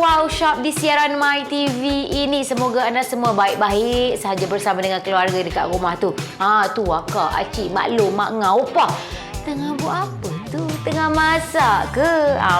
Wow Shop di siaran My TV ini. Semoga anda semua baik-baik sahaja bersama dengan keluarga dekat rumah tu. Tu akak, acik, mak long, mak ngau apa? Tengah buat apa tu? Tengah masak ke?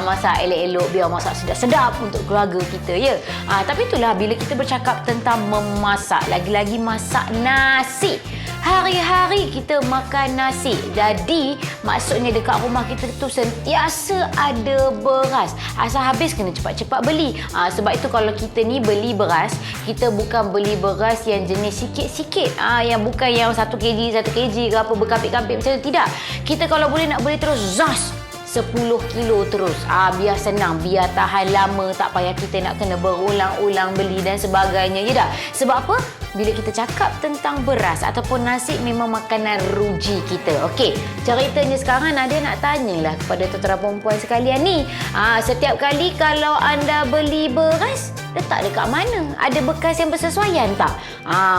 Masak elok-elok biar masak sedap-sedap untuk keluarga kita ya. Tapi itulah bila kita bercakap tentang memasak, lagi-lagi masak nasi. Hari-hari kita makan nasi. Jadi maksudnya dekat rumah kita tu sentiasa ada beras. Asal habis kena cepat-cepat beli. Sebab itu kalau kita ni beli beras, kita bukan beli beras yang jenis sikit-sikit. Yang bukan yang 1 kg ke apa berkapit-kapit macam tu. Tidak. Kita kalau boleh nak beli terus zas 10 kilo terus. Biar senang, biar tahan lama, tak payah kita nak kena berulang-ulang beli dan sebagainya. Ya tak? Sebab apa? Bila kita cakap tentang beras ataupun nasi, memang makanan ruji kita. Okey, ceritanya sekarang Nadia nak tanyalah kepada tuan-tuan perempuan sekalian ni. Setiap kali kalau anda beli beras, letak dekat mana? Ada bekas yang bersesuaian tak?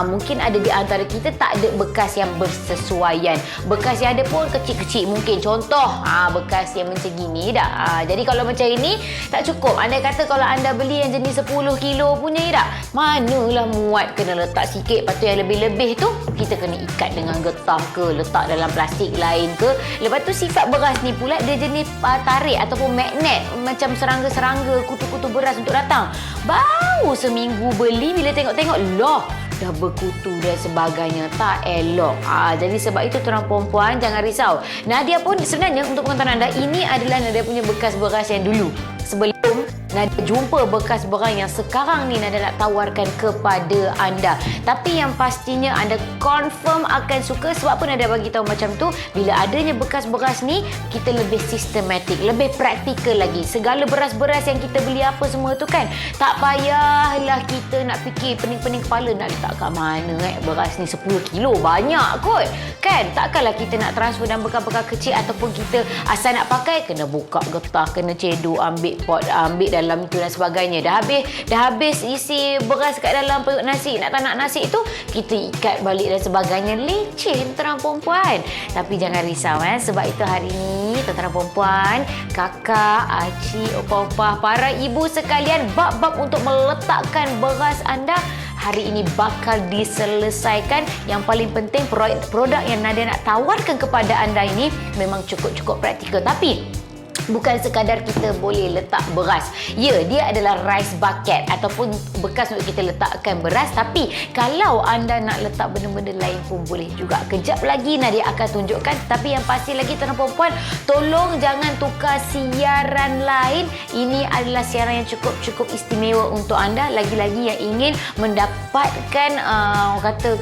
Mungkin ada di antara kita tak ada bekas yang bersesuaian. Bekas yang ada pun kecil-kecil mungkin. Contoh, bekas yang macam gini dah. Jadi kalau macam ini, tak cukup. Anda kata kalau anda beli yang jenis 10 kilo punya tak? Manalah muat, kena letak sikit. Lepas tu yang lebih-lebih tu, kita kena ikat dengan getah ke, letak dalam plastik lain ke. Lepas tu sifat beras ni pula, dia jenis tarik ataupun magnet. Macam serangga-serangga, kutu-kutu beras untuk datang. Baru seminggu beli, bila tengok-tengok, loh, dah berkutu dan sebagainya. Tak elok. Jadi sebab itu tuan perempuan jangan risau. Nadia pun sebenarnya untuk pengetahuan anda, ini adalah Nadia punya bekas beras yang dulu. Sebelum Nadia jumpa bekas beras yang sekarang ni Nadia nak tawarkan kepada anda. Tapi yang pastinya anda confirm akan suka. Sebab apa Nadia bagi tahu macam tu? Bila adanya bekas beras ni, kita lebih sistematik, lebih praktikal lagi. Segala beras-beras yang kita beli apa semua tu kan, tak payahlah kita nak fikir pening-pening kepala nak letak kat mana beras ni 10 kilo banyak kot kan. Takkanlah kita nak transfer dalam bekas-bekas kecil ataupun kita asal nak pakai kena buka getah, kena cedok, ambil pot, ambil dalam itu dan sebagainya. Dah habis isi beras kat dalam perut nasi, nak tak nak nasi tu kita ikat balik dan sebagainya. Leceh tuan perempuan. Tapi jangan risau sebab itu hari ni tuan perempuan, kakak, acik, opa-opa, para ibu sekalian, bab-bab untuk meletakkan beras anda hari ini bakal diselesaikan. Yang paling penting, produk yang Nadia nak tawarkan kepada anda ini memang cukup-cukup praktikal. Tapi bukan sekadar kita boleh letak beras. Ya, dia adalah rice bucket ataupun bekas untuk kita letakkan beras. Tapi kalau anda nak letak benda-benda lain pun boleh juga. Kejap lagi Nadia akan tunjukkan. Tapi yang pasti lagi tuan perempuan, tolong jangan tukar siaran lain. Ini adalah siaran yang cukup istimewa untuk anda. Lagi-lagi yang ingin mendapatkan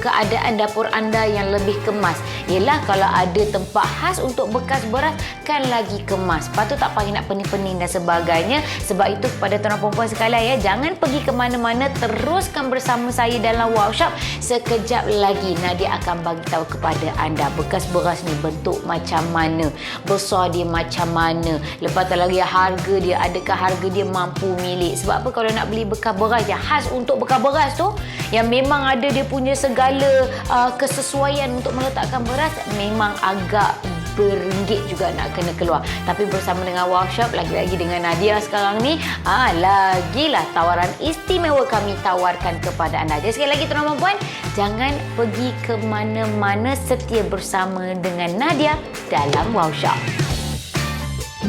keadaan dapur anda yang lebih kemas. Yelah, kalau ada tempat khas untuk bekas beras, kan lagi kemas. Tu tak payah nak pening-pening dan sebagainya. Sebab itu kepada tuan perempuan sekalian jangan pergi ke mana-mana, teruskan bersama saya dalam Wow Shop. Sekejap lagi Nadia akan bagi tahu kepada anda bekas beras ni bentuk macam mana, besar dia macam mana, lepas tu lagi harga dia, adakah harga dia mampu milik. Sebab apa, kalau nak beli bekas beras yang khas untuk bekas beras tu, yang memang ada dia punya segala kesesuaian untuk meletakkan beras, memang agak beringgit juga nak kena keluar. Tapi bersama dengan Wow Shop, lagi-lagi dengan Nadia sekarang ni, lagilah tawaran istimewa kami tawarkan kepada anda. Jadi sekali lagi tuan perempuan, jangan pergi ke mana-mana, setia bersama dengan Nadia dalam Wow Shop.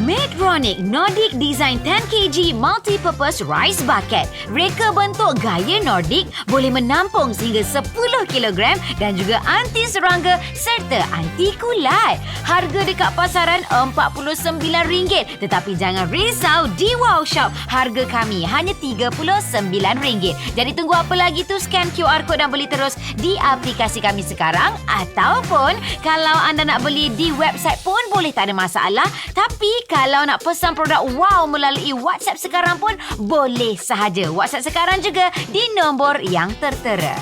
Medtronic Nordic Design 10kg Multi-Purpose Rice Bucket. Reka bentuk gaya Nordic, boleh menampung sehingga 10 kg dan juga anti serangga serta anti kulat. Harga dekat pasaran RM49. Tetapi jangan risau, di Wow Shop harga kami hanya RM39. Jadi tunggu apa lagi tu? Scan QR code dan beli terus di aplikasi kami sekarang. Ataupun kalau anda nak beli di website pun boleh, tak ada masalah. Tapi kalau nak pesan produk Wow melalui WhatsApp sekarang pun boleh sahaja. WhatsApp sekarang juga di nombor yang tertera.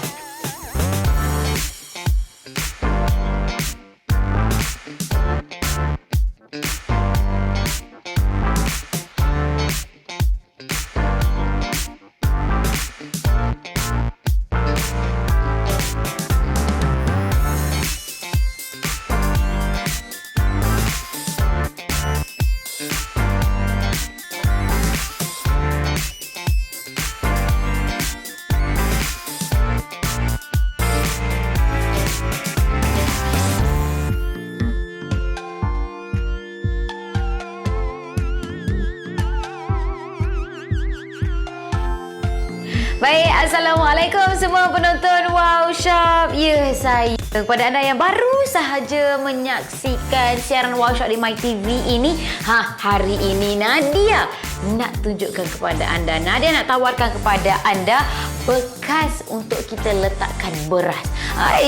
Assalamualaikum semua penonton Wow Shop. Ya, saya kepada anda yang baru sahaja menyaksikan siaran Wow Shop di MyTV ini. Hari ini Nadia nak tunjukkan kepada anda, Nadia nak tawarkan kepada anda bekas untuk kita letakkan beras.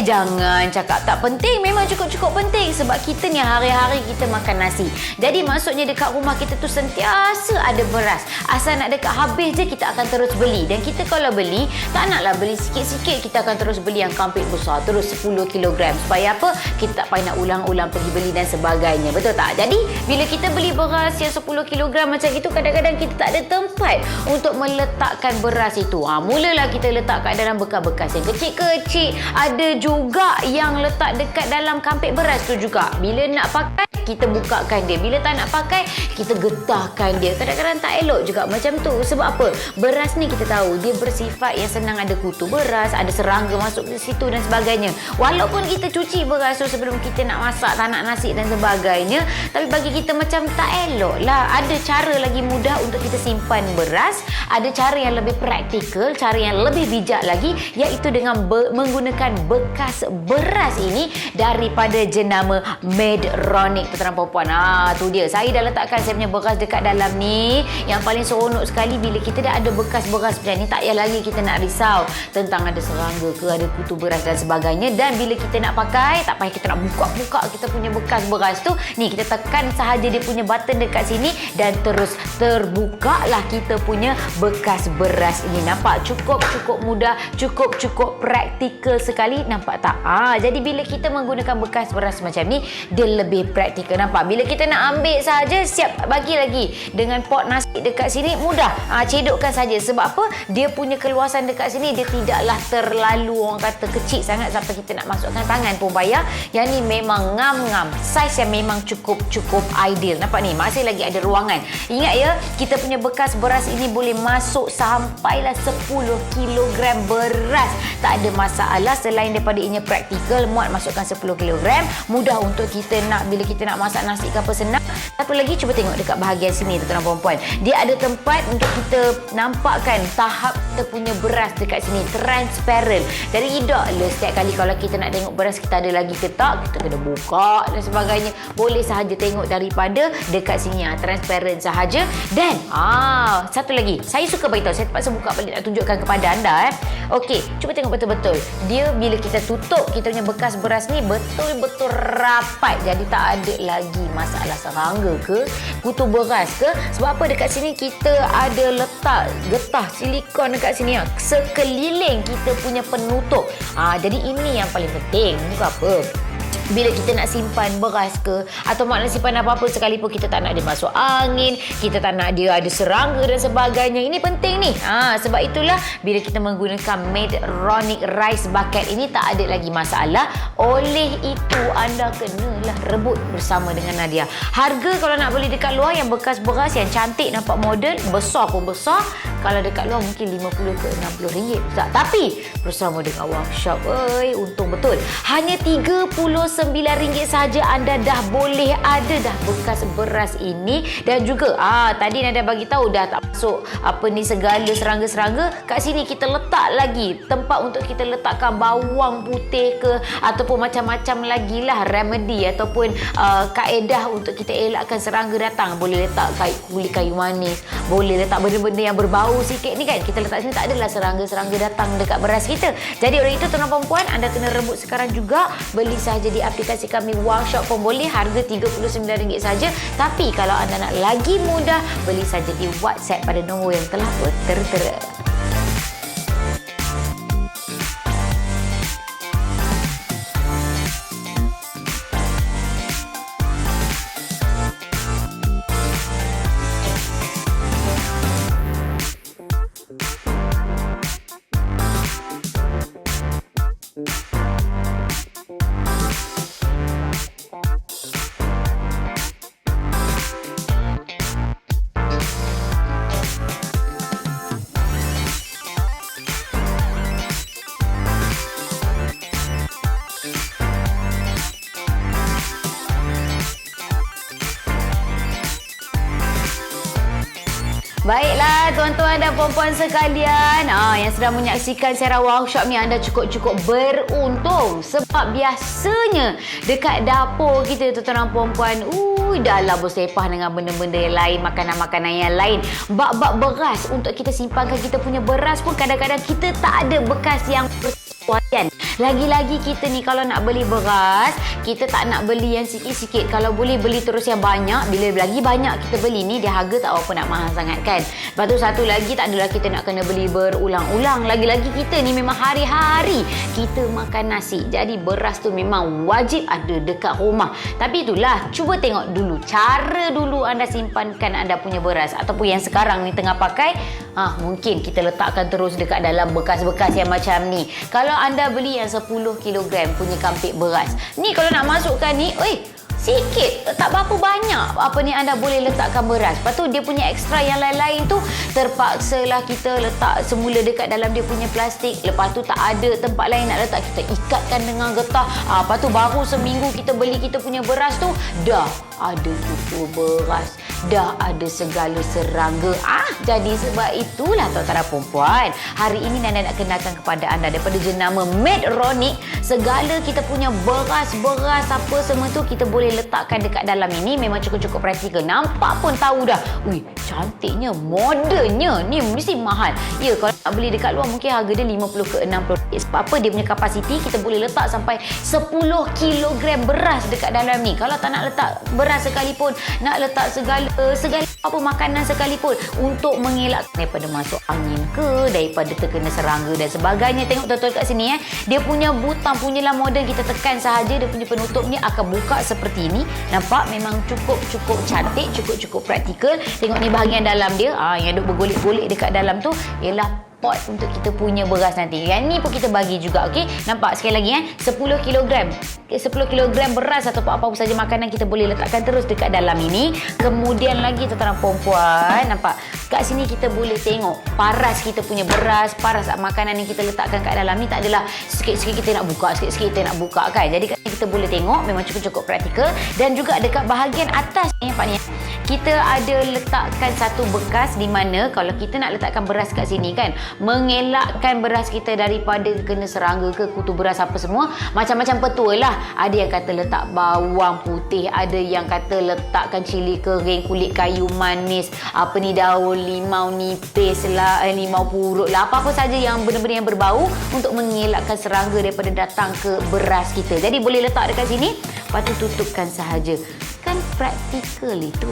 Jangan cakap tak penting, memang cukup-cukup penting sebab kita ni hari-hari kita makan nasi. Jadi maksudnya dekat rumah kita tu sentiasa ada beras. Asal nak dekat habis je kita akan terus beli. Dan kita kalau beli, tak naklah beli sikit-sikit, kita akan terus beli yang kampit besar, terus 10 kilogram. Supaya apa? Kita tak payah nak ulang-ulang pergi beli dan sebagainya. Betul tak? Jadi bila kita beli beras yang 10 kilogram macam itu, kadang-kadang kita tak ada tempat untuk meletakkan beras itu. Mulalah kita letak kat dalam bekas-bekas yang kecil-kecil. Ada juga yang letak dekat dalam kampit beras tu juga. Bila nak pakai, kita bukakan dia. Bila tak nak pakai, kita getahkan dia. Kadang-kadang tak elok juga macam tu. Sebab apa? Beras ni kita tahu dia bersifat yang senang ada kutu beras, ada serangga masuk ke situ dan sebagainya. Walaupun kita cuci beras tu sebelum kita nak masak, tak nak nasi dan sebagainya, tapi bagi kita macam tak elok lah. Ada cara lagi mudah untuk kita simpan beras. Ada cara yang lebih praktikal, cara yang lebih bijak lagi, iaitu dengan menggunakan bekas beras ini daripada jenama Medronic, tuan perempuan. Tu dia. Saya dah letakkan saya punya beras dekat dalam ni. Yang paling seronok sekali bila kita dah ada bekas beras macam ni, tak payah lagi kita nak risau tentang ada serangga ke, ada kutu beras dan sebagainya. Dan bila kita nak pakai, tak payah kita nak buka-buka kita punya bekas beras tu. Ni kita tekan sahaja dia punya button dekat sini dan terus terbukalah kita punya bekas beras ini. Nampak? Cukup mudah, cukup praktikal sekali. Nampak tak? Jadi bila kita menggunakan bekas beras macam ni, dia lebih praktikal. Nampak? Bila kita nak ambil saja, siap bagi lagi dengan pot nasi dekat sini, mudah. Cedokkan saja. Sebab apa? Dia punya keluasan dekat sini, dia tidaklah terlalu orang kata kecil sangat sampai kita nak masukkan tangan pun payah. Yang ni memang ngam-ngam. Saiz yang memang cukup ideal. Nampak ni? Masih lagi ada ruangan. Ingat ya, kita punya bekas beras ini boleh masuk sampailah 10 kilogram beras. Tak ada masalah selain daripada ianya praktikal, muat masukkan 10 kilogram. Mudah untuk kita nak, bila kita nak masak nasi ke apa, senang. Satu lagi, cuba tengok dekat bahagian sini tuan-tuan perempuan. Dia ada tempat untuk kita nampakkan tahap kita punya beras dekat sini. Transparent. Jadi tidaklah setiap kali kalau kita nak tengok beras kita ada lagi ke tak, kita kena buka dan sebagainya. Boleh sahaja tengok daripada dekat sini. Transparent sahaja. Dan satu lagi, saya suka beritahu, saya terpaksa buka balik nak tunjukkan kepada anda. Okey, cuba tengok betul-betul. Dia bila kita tutup kita punya bekas beras ni betul-betul rapat. Jadi tak ada lagi masalah serangga ke, kutu beras ke. Sebab apa? Dekat sini kita ada letak getah silikon dekat sini. Sekeliling kita punya penutup. Jadi ini yang paling penting. Bukan apa, bila kita nak simpan beras ke atau nak simpan apa-apa sekalipun, kita tak nak dia masuk angin, kita tak nak dia ada serangga dan sebagainya. Ini penting ni. Sebab itulah bila kita menggunakan Medronic Rice Bucket ini, tak ada lagi masalah. Oleh itu anda kenalah rebut bersama dengan Nadia. Harga kalau nak beli dekat luar yang bekas beras yang cantik, nampak moden, besar pun besar, kalau dekat luar mungkin 50 ke 60 ringgit. Tapi bersama dengan workshop, untung betul. Hanya RM39 saja anda dah boleh ada dah bekas beras ini. Dan juga tadi Nadia bagi tahu dah tak masuk segala serangga-serangga. Kat sini kita letak lagi tempat untuk kita letakkan bawang putih ke, ataupun macam-macam lagi lah remedy ataupun kaedah untuk kita elakkan serangga datang. Boleh letak kulit kayu manis, boleh letak benda-benda yang berbau sikit ni kan. Kita letak sini, tak adalah serangga-serangga datang dekat beras kita. Jadi oleh itu tuan-tuan perempuan, anda kena rebut sekarang juga. Beli sahaja di aplikasi kami Wow Shop pun boleh. Harga RM39 saja. Tapi kalau anda nak lagi mudah, beli saja di WhatsApp pada nombor yang telah tertera. Baiklah tuan-tuan dan puan-puan sekalian, yang sedang menyaksikan Sarawak Workshop ni, anda cukup-cukup beruntung sebab biasanya dekat dapur kita tuan-tuan dan puan-puan, dah lah bersepah dengan benda-benda yang lain, makanan-makanan yang lain. Bak-bak beras untuk kita simpankan kita punya beras pun kadang-kadang kita tak ada bekas yang bersesuaian. Lagi-lagi kita ni kalau nak beli beras, kita tak nak beli yang sikit-sikit. Kalau boleh beli terus yang banyak. Bila lagi banyak kita beli ni, dia harga tak apa nak mahal sangat kan. Lepas tu satu lagi, tak adalah kita nak kena beli berulang-ulang. Lagi-lagi kita ni memang hari-hari kita makan nasi. Jadi beras tu memang wajib ada dekat rumah. Tapi itulah, cuba tengok dulu cara dulu anda simpankan anda punya beras. Ataupun yang sekarang ni tengah pakai, mungkin kita letakkan terus dekat dalam bekas-bekas yang macam ni. Kalau anda beli yang 10 kilogram punya kampik beras, ni kalau nak masukkan ni, sikit, tak berapa banyak anda boleh letakkan beras. Lepas tu dia punya ekstra yang lain-lain tu terpaksalah kita letak semula dekat dalam dia punya plastik. Lepas tu tak ada tempat lain nak letak, kita ikatkan dengan getah. Lepas tu baru seminggu kita beli kita punya beras tu, dah ada tutur beras, dah ada segala serangga. Jadi sebab itulah tuan-tuan dan puan-puan, hari ini Nana nak kenalkan kepada anda daripada jenama Medronic, segala kita punya beras-beras apa semua tu kita boleh letakkan dekat dalam ini. Memang cukup-cukup praktikal. Nampak pun tahu dah. Cantiknya, modernnya. Ni mesti mahal. Ya, kalau nak beli dekat luar mungkin harga dia 50 ke 60 ringgit. Sebab apa? Dia punya kapasiti kita boleh letak sampai 10 kilogram beras dekat dalam ni. Kalau tak nak letak beras sekalipun, nak letak segala apa makanan sekalipun, untuk mengelakkan daripada masuk angin ke, daripada terkena serangga dan sebagainya. Tengok tuan-tuan kat sini, dia punya butang punyalah moden, kita tekan sahaja, dia punya penutup ni akan buka seperti ini. Nampak memang cukup cantik, cukup praktikal. Tengok ni bahagian dalam dia, yang duk bergolek-golek dekat dalam tu ialah pot untuk kita punya beras nanti. Yang ni pun kita bagi juga, okey? Nampak sekali lagi 10 kilogram. 10 kilogram beras atau apa-apa saja makanan kita boleh letakkan terus dekat dalam ini. Kemudian lagi tuan-tuan perempuan, nampak kat sini kita boleh tengok paras kita punya beras, paras makanan yang kita letakkan kat dalam ni. Tak adalah sikit-sikit kita nak buka, sikit-sikit kita nak buka kan. Jadi kat sini kita boleh tengok memang cukup praktikal. Dan juga dekat bahagian atas ni, nampak ni, kita ada letakkan satu bekas di mana kalau kita nak letakkan beras kat sini kan, mengelakkan beras kita daripada kena serangga ke kutu beras apa semua, macam-macam petua lah. Ada yang kata letak bawang putih, ada yang kata letakkan cili kering, kulit kayu manis, daun limau nipis lah, limau purut lah, apa-apa saja yang benda-benda yang berbau untuk mengelakkan serangga daripada datang ke beras kita. Jadi boleh letak dekat sini, lepas tu tutupkan sahaja. Kan praktikal itu.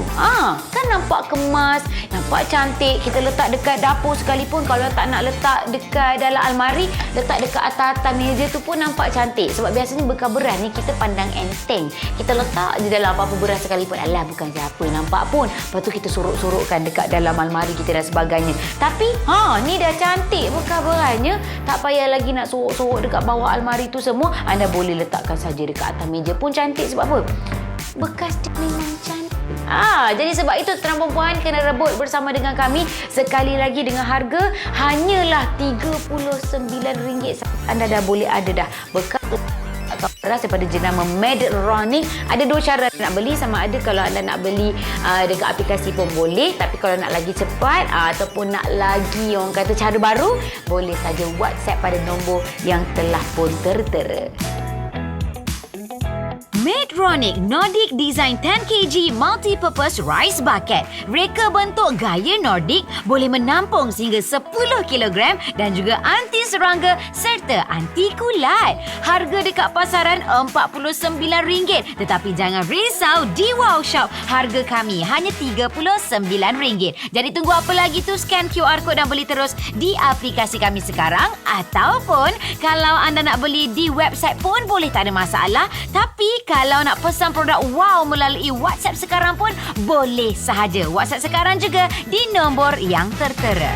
Kan nampak kemas, nampak cantik. Kita letak dekat dapur sekalipun, kalau tak nak letak dekat dalam almari, letak dekat atas-atas meja tu pun nampak cantik. Sebab biasanya bekas beras ni kita pandang enteng. Kita letak je dalam apa-apa beras sekalipun, alah bukan siapa nampak pun. Lepas tu kita sorok-sorokkan dekat dalam almari kita dan sebagainya. Tapi ni dah cantik bekas berasnya. Tak payah lagi nak sorok-sorok dekat bawah almari tu semua. Anda boleh letakkan saja dekat atas meja pun cantik. Sebab apa? Bekas dia memang cantik. Jadi sebab itu tuan perempuan kena rebut bersama dengan kami. Sekali lagi dengan harga hanyalah RM39. Anda dah boleh ada dah bekas beras daripada jenama Medronic. Ada dua cara nak beli, sama ada kalau anda nak beli dekat aplikasi pun boleh, tapi kalau nak lagi cepat ataupun nak lagi orang kata cara baru, boleh saja WhatsApp pada nombor yang telah pun tertera. Medronic Nordic Design 10kg Multi-Purpose Rice Bucket. Reka bentuk gaya Nordic, boleh menampung sehingga 10 kg dan juga anti serangga serta anti kulat. Harga dekat pasaran RM49, tetapi jangan risau, di Wow Shop harga kami hanya RM39. Jadi tunggu apa lagi tu, scan QR code dan beli terus di aplikasi kami sekarang, ataupun kalau anda nak beli di website pun boleh, tak ada masalah. Tapi kalau nak pesan produk Wow melalui WhatsApp sekarang pun boleh sahaja. WhatsApp sekarang juga di nombor yang tertera.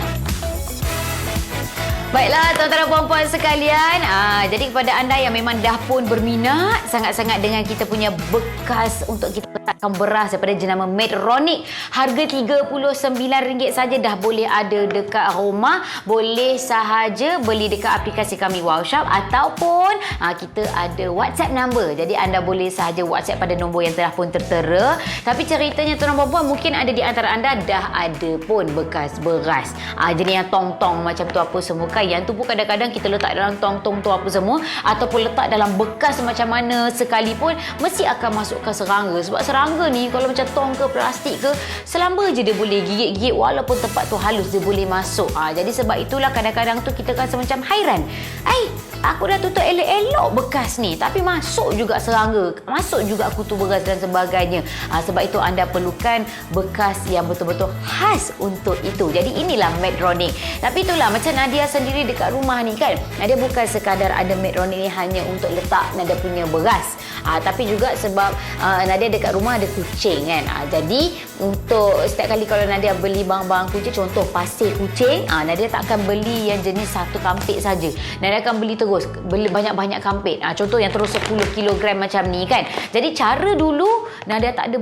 Baiklah tuan-tuan dan puan-puan sekalian, jadi kepada anda yang memang dah pun berminat sangat-sangat dengan kita punya bekas untuk kita letakkan beras daripada jenama Medtronic, harga RM39 saja dah boleh ada dekat rumah. Boleh sahaja beli dekat aplikasi kami WowShop ataupun kita ada WhatsApp number. Jadi anda boleh sahaja WhatsApp pada nombor yang telah pun tertera. Tapi ceritanya tuan-tuan dan puan-puan, mungkin ada di antara anda dah ada pun bekas beras. Jenis yang tong-tong macam tu apa semua kan. Yang tu pun kadang-kadang kita letak dalam tong-tong tu apa semua, ataupun letak dalam bekas macam mana sekalipun, mesti akan masukkan serangga. Sebab serangga ni kalau macam tong ke plastik ke, selamba je dia boleh gigit-gigit, walaupun tempat tu halus dia boleh masuk. Jadi sebab itulah kadang-kadang tu kita rasa macam hairan. Aku dah tutup elok-elok bekas ni, tapi masuk juga serangga, masuk juga kutu beras dan sebagainya. Sebab itu anda perlukan bekas yang betul-betul khas untuk itu. Jadi inilah Medtronic. Tapi itulah macam Nadia sendiri dekat rumah ni kan, Nadia bukan sekadar ada Medtronic ni hanya untuk letak Nadia punya beras, tapi juga sebab Nadia dekat rumah ada kucing kan. Jadi untuk setiap kali kalau Nadia beli barang-barang kucing, contoh pasir kucing, Nadia tak akan beli yang jenis satu kampit saja. Nadia akan beli terus, beli banyak-banyak kampit. Contoh yang terus 10 kilogram macam ni kan. Jadi cara dulu Nadia tak ada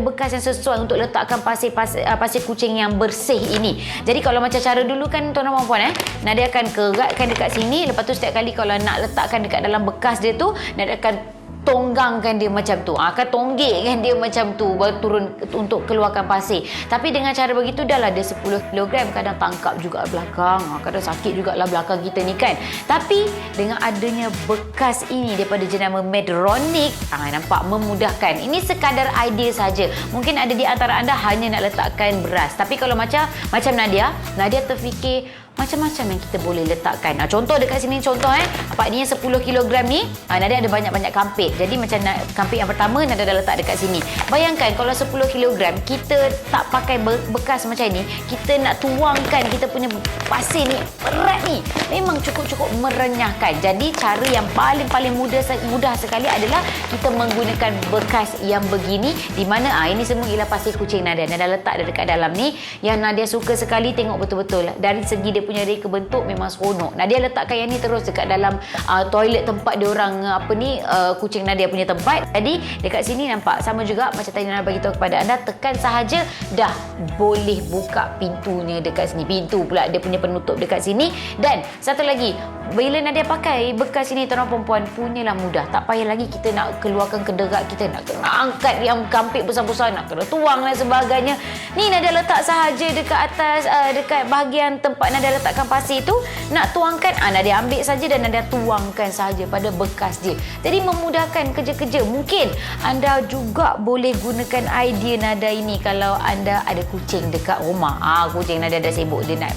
bekas yang sesuai untuk letakkan pasir kucing yang bersih ini. Jadi kalau macam cara dulu kan tuan-tuan dan puan, Nadia akan keratkan dekat sini. Lepas tu setiap kali kalau nak letakkan dekat dalam bekas dia tu, Nadia akan tonggangkan dia macam tu, akan tonggikkan dia macam tu baru turun untuk keluarkan pasir. Tapi dengan cara begitu dah lah dia 10 kilogram, kadang tangkap juga belakang, kadang sakit jugalah belakang kita ni kan. Tapi dengan adanya bekas ini daripada jenama Medtronic, nampak memudahkan. Ini sekadar idea saja. Mungkin ada di antara anda hanya nak letakkan beras, tapi kalau macam Nadia terfikir macam-macam yang kita boleh letakkan. Contoh dekat sini, apa ni 10 kilogram ni, Nadia ada banyak-banyak kampit. Jadi macam kampit yang pertama Nadia dah letak dekat sini. Bayangkan kalau 10 kilogram kita tak pakai bekas macam ni, kita nak tuangkan kita punya pasir ni, berat ni, memang cukup-cukup merenyahkan. Jadi cara yang paling mudah sekali adalah kita menggunakan bekas yang begini, di mana ini semua ialah pasir kucing Nadia letak dekat dalam ni. Yang Nadia suka sekali tengok betul-betul dari segi dia punya reka bentuk memang seronok. Nadia letakkan yang ni terus dekat dalam toilet tempat dia orang kucing Nadia punya tempat. Jadi dekat sini nampak sama juga macam tadi Nadia bagi tahu kepada anda, tekan sahaja dah boleh buka pintunya dekat sini. Pintu pula dia punya penutup dekat sini. Dan satu lagi, bila Nadia pakai bekas ini tuan-tuan perempuan, punyalah mudah. Tak payah lagi kita nak keluarkan kederat kita, nak kena angkat yang kampit besar-besar, nak kena tuang dan sebagainya. Ni Nadia letak sahaja dekat atas, dekat bahagian tempat Nadia letakkan pasir tu, nak tuangkan, Nadia ambil saja dan Nadia tuangkan saja pada bekas dia. Jadi memudahkan kerja-kerja. Mungkin anda juga boleh gunakan idea Nadia ini kalau anda ada kucing dekat rumah. Kucing Nadia dah sibuk, dia nak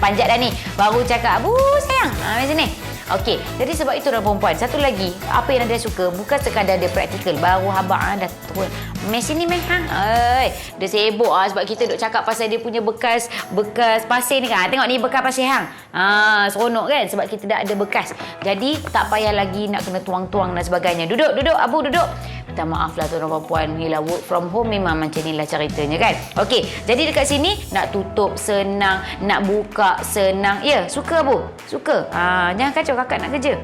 panjat dah ni, baru cakap, "Bu sayang, macam ni." Okey, jadi sebab itu dah perempuan. Satu lagi, apa yang Nadia suka, bukan sekadar dia praktikal. Baru habang dah turun, "Meh sini meh." Dia sibuk sebab kita duk cakap pasal dia punya bekas pasir ni kan. Tengok ni bekas pasir hang. Seronok kan sebab kita dah ada bekas. Jadi tak payah lagi nak kena tuang-tuang dan sebagainya. Duduk, Abu duduk. Minta maaf lah tuan-tuan puan, inilah work from home memang macam inilah ceritanya kan. Okey, jadi dekat sini nak tutup senang, nak buka senang. Ya, suka Abu? Suka? Jangan kacau kakak nak kerja.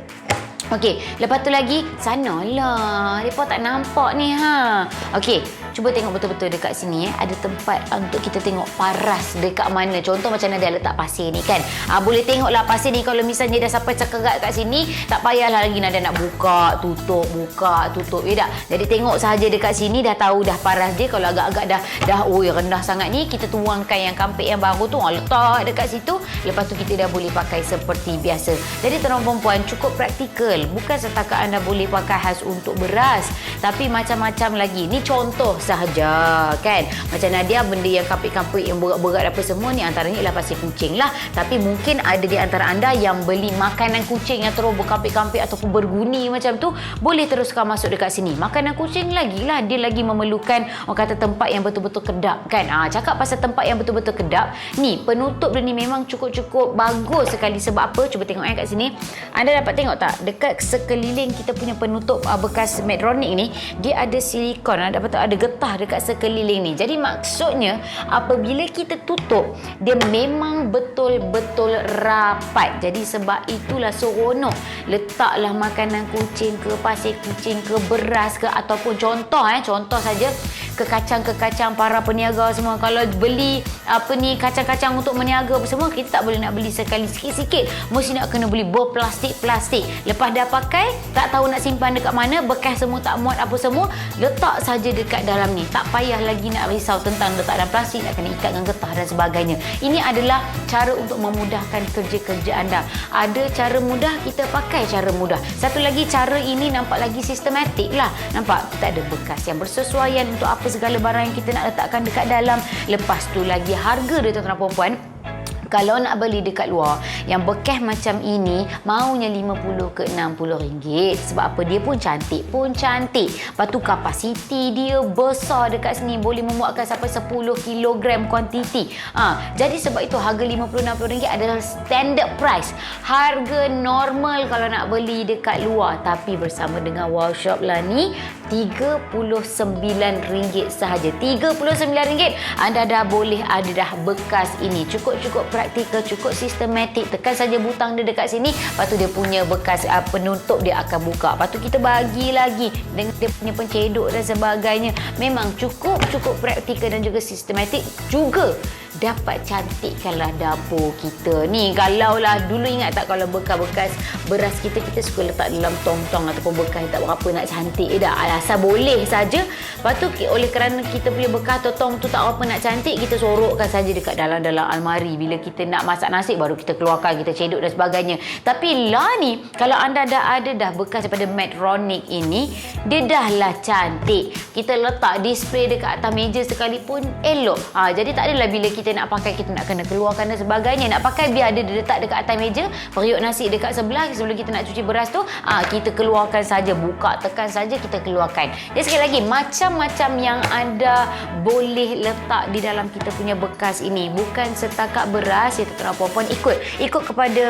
Okey, lepas tu lagi, sanalah. Mereka tak nampak ni Okey, cuba tengok betul-betul dekat sini ada tempat untuk kita tengok paras dekat mana. Contoh macam Nadia letak pasir ni kan. Boleh tengoklah pasir ni kalau misalnya dah sampai cekerat kat sini, tak payahlah lagi Nadia nak buka, tutup. Ya tak? Jadi tengok sahaja dekat sini dah tahu dah paras dia. Kalau agak-agak dah rendah sangat ni, kita tuangkan yang kampit yang baru tu, letak dekat situ. Lepas tu kita dah boleh pakai seperti biasa. Jadi tuan-tuan perempuan, cukup praktikal. Bukan setakat anda boleh pakai khas untuk beras, tapi macam-macam lagi. Ni contoh sahaja kan. Macam Nadia, benda yang kampit-kampit yang berat-berat apa semua ni, antaranya ialah pasir kucing lah. Tapi mungkin ada di antara anda yang beli makanan kucing yang terus berkampit-kampit ataupun berguni macam tu, boleh teruskan masuk dekat sini. Makanan kucing lagi lah, dia lagi memerlukan orang kata tempat yang betul-betul kedap kan. Cakap pasal tempat yang betul-betul kedap, ni penutup dia ni memang cukup-cukup bagus sekali. Sebab apa? Cuba tengok kat sini. Anda dapat tengok tak? Dekat sekeliling kita punya penutup bekas Medtronic ni, dia ada silikon. Anda dapat tahu ada getah dekat sekeliling ni. Jadi maksudnya apabila kita tutup, dia memang betul-betul rapat. Jadi sebab itulah seronok. Letaklah makanan kucing ke, pasir kucing ke, beras ke, ataupun contoh saja ke kacang para peniaga semua. Kalau beli kacang-kacang untuk meniaga semua, kita tak boleh nak beli sekali sikit-sikit. Mesti nak kena beli berplastik-plastik. Lepas dah pakai, tak tahu nak simpan dekat mana, bekas semua tak muat apa semua, letak saja dekat dalam ni. Tak payah lagi nak risau tentang letak dalam plastik, nak kena ikat dengan getah dan sebagainya. Ini adalah cara untuk memudahkan kerja-kerja anda. Ada cara mudah, kita pakai cara mudah. Satu lagi, cara ini nampak lagi sistematik lah. Nampak? Kita ada bekas yang bersesuaian untuk apa segala barang yang kita nak letakkan dekat dalam. Lepas tu lagi harga dia, tuan-tuan dan puan-puan. Kalau nak beli dekat luar yang bekas macam ini, maunya 50 ke 60 ringgit. Sebab apa? Dia pun cantik. Lepas tu kapasiti dia besar dekat sini, boleh memuatkan sampai 10 kilogram kuantiti. Jadi sebab itu harga 50-60 ringgit adalah standard price. Harga normal kalau nak beli dekat luar. Tapi bersama dengan Wow Shop lah ni, RM39 sahaja. RM39 anda dah boleh ada dah bekas ini. Cukup praktikal, cukup sistematik. Tekan saja butang dia dekat sini, lepas tu dia punya bekas penutup dia akan buka. Lepas tu kita bagi lagi dengan dia punya pencedok dan sebagainya. Memang cukup praktikal dan juga sistematik. Juga dapat cantikkanlah dapur kita ni. Kalaulah dulu, ingat tak, kalau bekas-bekas beras kita suka letak dalam tong-tong ataupun bekas tak berapa nak cantik dah, asal boleh saja. Lepas tu oleh kerana kita punya bekas atau tong tu tak berapa nak cantik, kita sorokkan saja dekat dalam almari. Bila kita nak masak nasi, baru kita keluarkan, kita cedok dan sebagainya. Tapi lah ni, kalau anda dah ada bekas daripada Medtronic ini, dia dah lah cantik. Kita letak display dekat atas meja sekalipun elok. Jadi tak adalah bila kita nak pakai, kita nak kena keluarkan dan sebagainya. Nak pakai, biar ada dia letak dekat atas meja, periuk nasi dekat sebelah, sebelum kita nak cuci beras tu, kita keluarkan saja, buka, tekan saja, kita keluarkan. Jadi sekali lagi, macam-macam yang anda boleh letak di dalam kita punya bekas ini. Bukan setakat beras, ya tuan-tuan puan-puan, ikut kepada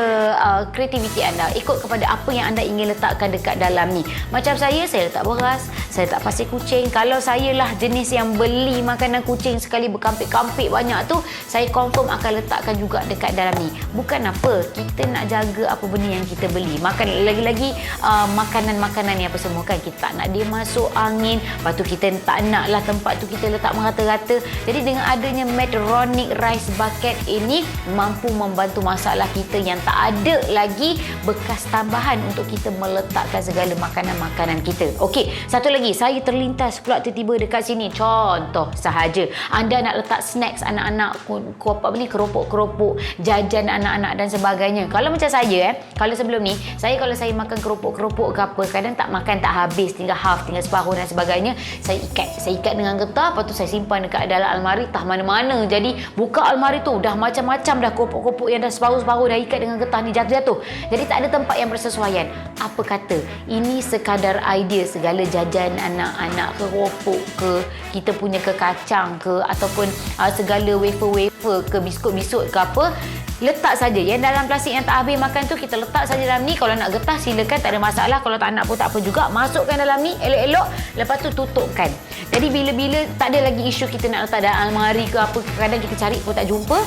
kreativiti anda, ikut kepada apa yang anda ingin letakkan dekat dalam ni. Macam saya letak beras, saya letak pasir kucing. Kalau saya lah jenis yang beli makanan kucing sekali berkampik-kampik banyak tu, saya confirm akan letakkan juga dekat dalam ni. Bukan apa, kita nak jaga apa benda yang kita beli. Makan lagi-lagi makanan-makanan ni apa semua kan, kita tak nak dia masuk angin. Lepas tu kita tak nak lah tempat tu kita letak merata-rata. Jadi dengan adanya Medtronic Rice Bucket ini, mampu membantu masalah kita yang tak ada lagi bekas tambahan untuk kita meletakkan segala makanan-makanan kita. Okey, satu lagi, saya terlintas pula tiba-tiba dekat sini. Contoh sahaja, anda nak letak snacks anak-anak, keropok-keropok, jajan anak-anak dan sebagainya. Kalau macam saya, kalau sebelum ni, kalau saya makan keropok-keropok ke apa, kadang tak makan tak habis, tinggal half, tinggal separuh dan sebagainya, saya ikat dengan getah, lepas tu saya simpan dekat dalam almari, tak mana-mana. Jadi buka almari tu, dah macam-macam dah keropok-keropok yang dah separuh-separuh dah ikat dengan getah ni, jatuh-jatuh. Jadi tak ada tempat yang bersesuaian. Apa kata, ini sekadar idea, segala jajan anak-anak, keropok ke, kita punya ke kacang ke, ataupun segala wafer-wafer ke, biskut-biskut ke apa, letak saja yang dalam plastik yang tak habis makan tu, kita letak saja dalam ni. Kalau nak getah silakan, tak ada masalah. Kalau tak nak pun tak apa juga, masukkan dalam ni elok-elok, lepas tu tutupkan. Jadi bila-bila tak ada lagi isu kita nak letak dalam almari ke apa, kadang kita cari pun tak jumpa.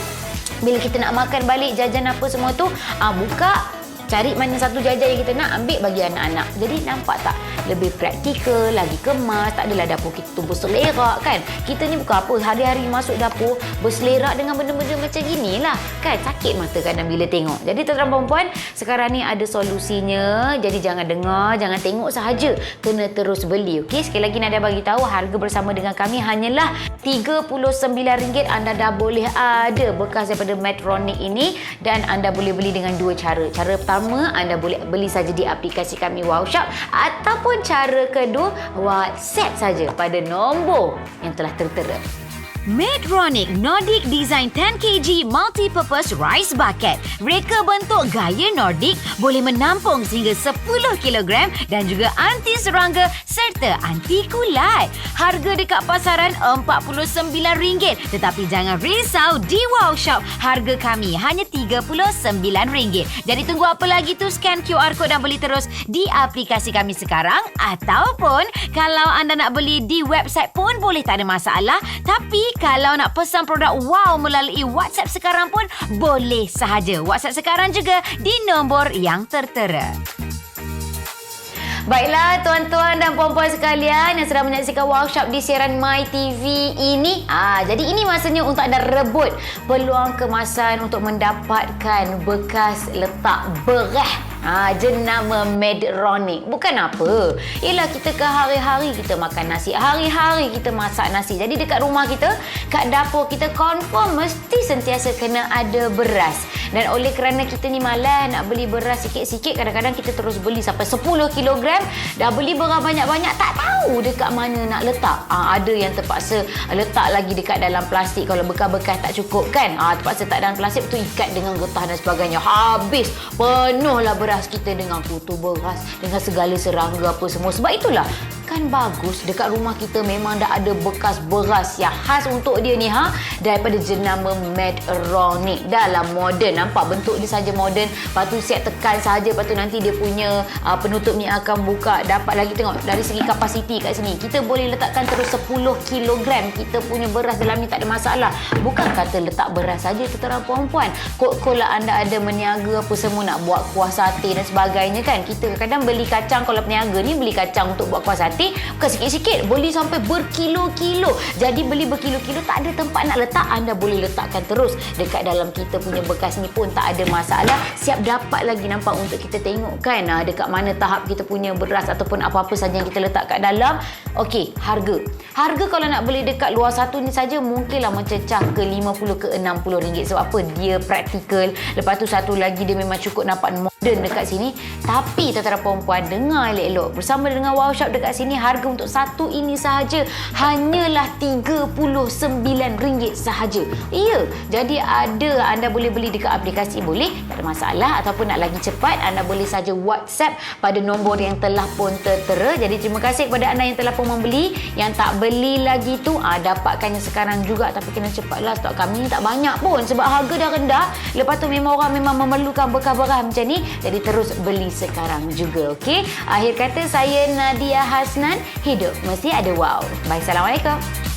Bila kita nak makan balik jajan apa semua tu, buka, cari mana satu jajan yang kita nak, ambil bagi anak-anak. Jadi nampak tak? Lebih praktikal, lagi kemas. Tak adalah dapur kita tu berselerak kan. Kita ni bukan apa, hari-hari masuk dapur berselerak dengan benda-benda macam ginilah kan. Sakit mata kadang bila tengok. Jadi tuan-tuan perempuan, sekarang ni ada solusinya. Jadi jangan dengar, jangan tengok sahaja, kena terus beli. Okey, sekali lagi Nadia bagi tahu, harga bersama dengan kami hanyalah RM39. Anda dah boleh ada bekas daripada Medtronic ini, dan anda boleh beli dengan dua cara. Cara pertama, anda boleh beli saja di aplikasi kami Wow Shop, ataupun cara kedua, WhatsApp saja pada nombor yang telah tertera. Medtronic Nordic Design 10kg Multi-Purpose Rice Bucket. Reka bentuk gaya Nordic boleh menampung sehingga 10 kg dan juga anti serangga serta anti kulat. Harga dekat pasaran RM49. Tetapi jangan risau, di Wow Shop harga kami hanya RM39. Jadi tunggu apa lagi tu, scan QR code dan beli terus di aplikasi kami sekarang, ataupun kalau anda nak beli di website pun boleh, tak ada masalah. Tapi kalau nak pesan produk Wow melalui WhatsApp sekarang pun boleh sahaja. WhatsApp sekarang juga di nombor yang tertera. Baiklah tuan-tuan dan puan-puan sekalian yang sedang menyaksikan Wow Shop di siaran My TV ini. Jadi ini masanya untuk anda rebut peluang kemasan untuk mendapatkan bekas letak beras. Jenama Medtronic. Bukan apa. Ialah kita ke hari-hari kita makan nasi. Hari-hari kita masak nasi. Jadi dekat rumah kita, kat dapur kita confirm mesti sentiasa kena ada beras. Dan oleh kerana kita ni malas nak beli beras sikit-sikit, kadang-kadang kita terus beli sampai 10 kg. Dah beli beras banyak-banyak, tak tahu dekat mana nak letak. Ada yang terpaksa letak lagi dekat dalam plastik. Kalau bekas-bekas tak cukup kan, terpaksa tak dalam plastik, betul ikat dengan getah dan sebagainya. Habis penuhlah beras kita dengan kutu beras, dengan segala serangga apa semua. Sebab itulah kan bagus dekat rumah kita memang dah ada bekas beras yang khas untuk dia ni, daripada jenama Medtronic. Dalam moden, nampak bentuk dia saja moden, lepas tu siap tekan saja, lepas tu nanti dia punya penutup ni akan buka. Dapat lagi tengok dari segi kapasiti kat sini, kita boleh letakkan terus 10 kg kita punya beras dalam ni, tak ada masalah. Bukan kata letak beras saja tuan-tuan puan-puan. Kalau anda ada meniaga apa semua, nak buat kuah sate dan sebagainya kan, kita kadang beli kacang, kalau peniaga ni beli kacang untuk buat kuah sate, bukan sikit-sikit, beli sampai berkilo-kilo. Jadi beli berkilo-kilo, tak ada tempat nak letak, anda boleh letakkan terus dekat dalam kita punya bekas ni pun tak ada masalah. Siap dapat lagi nampak untuk kita tengok kan, dekat mana tahap kita punya beras ataupun apa-apa saja yang kita letak kat dalam. Okey, harga kalau nak beli dekat luar satu ni saja mungkinlah mencecah ke 50 ke 60 ringgit. Sebab apa? Dia praktikal. Lepas tu satu lagi dia memang cukup nampak moden dekat sini. Tapi tuan-tuan perempuan, dengar elok-elok, bersama dengan Wow Shop dekat sini, harga untuk satu ini sahaja hanyalah RM39 sahaja. Ya, jadi ada anda boleh beli dekat aplikasi, boleh, tak ada masalah. Ataupun nak lagi cepat, anda boleh saja WhatsApp pada nombor yang telah pun tertera. Jadi terima kasih kepada anda yang telah pun membeli. Yang tak beli lagi tu, dapatkannya sekarang juga. Tapi kena cepatlah, stok kami ni tak banyak pun sebab harga dah rendah. Lepas tu memang orang memang memerlukan bekas-bekas macam ni, jadi terus beli sekarang juga. Okey, akhir kata saya Nadia Hasnan, hidup mesti ada wow. Bye, Assalamualaikum.